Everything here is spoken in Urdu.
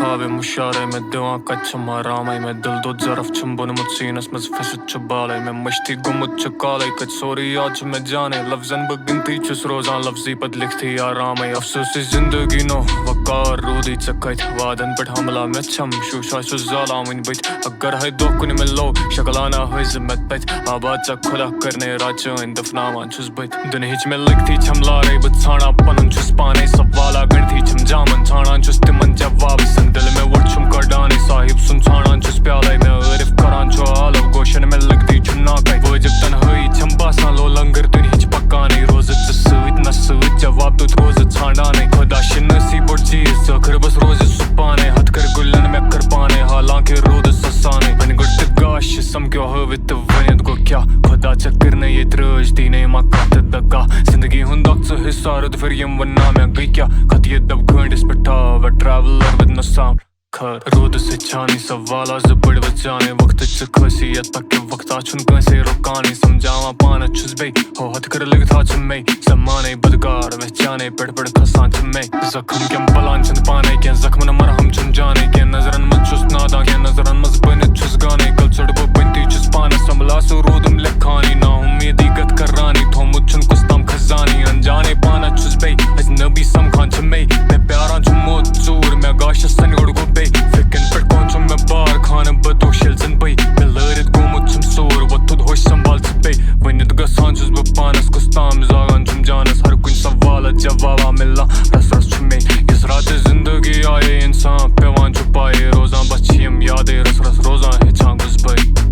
خواب مشاره میں دعا کچم حرامai میں دل دو ظرف چھم بنمت سینس مز فسد چھ بالے میں مشتی گمت چھ کالے کچھ سوری یاد چھ میں جانے لفظن بگنتی چھس روزان لفظی پت لکھتی آرامai افسوسی زندگی نو وقار رودی چکت وادن پٹ حملہ میں چھم شوشا چھ ظالامن بت اگر ہے دو کن میں لو شکلانا ہوئی زمت پت آباد چھ کھلا کرنے راچن دفناوان چھس بت دنہچ میں لکھتی چھم لارے بت ژھانڈان پنن چھس پانے سوالا گنتی چھم جامن ژھانڈان چھس تمن جواب سن دل میں وٹ چھم کڑانے صاحب سن ژھانڈان چھس پیالے میں عارف کران چھو عالو گوشن میں لگتی چھم ناکے واجب تنہائی چھم باسان لو لنگر دنہچ پکانے روز ژ سۭتۍ نہ سۭتۍ جواب تو روز ژھانڈانے خدا شناسی بوڑ چیز ٲخر بس روز سُہ پانے ہتھ کر گُلٮ۪ن مےٚ کٔر پانے حالانکہِ روٗد سَسانے وۄنۍ گۄڈٕ تہٕ گاش سمکھیو ہٲوِتھ تہٕ ؤنِتھ گوٚو کیٛاہ خۄدا ژےٚ کٔرنَے ییٚتہِ رٲچھ دیٖنَے ما کانٛہہ تہٕ دَگا زندگی ہُنٛد اکھ ژٕ حِصہٕ رُت پھِر یِم وَنا مےٚ گٔے کیٛاہ خط یہِ دب گٲنٛٹِس پٮ۪ٹھ ٹاو ٹرٛیولر وِد نو ساوُنٛڈ خٲر روٗد سۭتۍ چھانٕے سوالا زٕ بٔڑۍ وٕچھانے وقتٕچ ژٕ خٲصیت تاکہِ وقتا چھُنہٕ کٲنٛسے رُکانے سمجھاوان پانس چھُس بیٚیہِ ہو ہتھ کر لگتا چھِ مے زمانے بدکار پہچانے پٮ۪ٹھ پٮ۪ٹھ کھسان چھِ مے زخم کٮ۪ن پلان چھِنہٕ پانے کینٛہہ زخمن مرہم چھُنہٕ جانے کینٛہہ نظرن منٛز چھُس نادان کینٛہہ نظرن منٛز بٔنِتھ چھُس گانے کل ژٔٹ بہٕ بٔنتی چھُس پانس سنبھلا سُہ روٗدُم لیکھانی نا اُمیدی گت کرانی تھومُت چھُنہٕ کُس تام خزانی انجانے پانس چھُس بیٚیہِ اجنبی سمکھان چھِ مے مےٚ پیاران چھُ موت ژوٗر مےٚ گاشس سنہِ گۄڈٕ گوٚو بیٚیہِ فِکرن پٮ۪ٹھ کون چھُم مےٚ بار خانہٕ بہٕ دوش ییٚلہِ زن بٔے مےٚ لٲرِتھ گوٚمُت چھُم سور وۄتھُد ہوش سنبھال ژٕ بیٚیہِ ؤنِتھ گژھان چھُس بہٕ پانس کُس تام زاگان چھُم جانس ہر کُنہِ سوالس جوابا مِلان رس رس چھُ مے یُس راتہٕ زندگی آیے انسان پیوان چھُ پایے روزان بس چھِ یِم یادے رس رس روزان ہیٚچھان گوٚژھ بٔے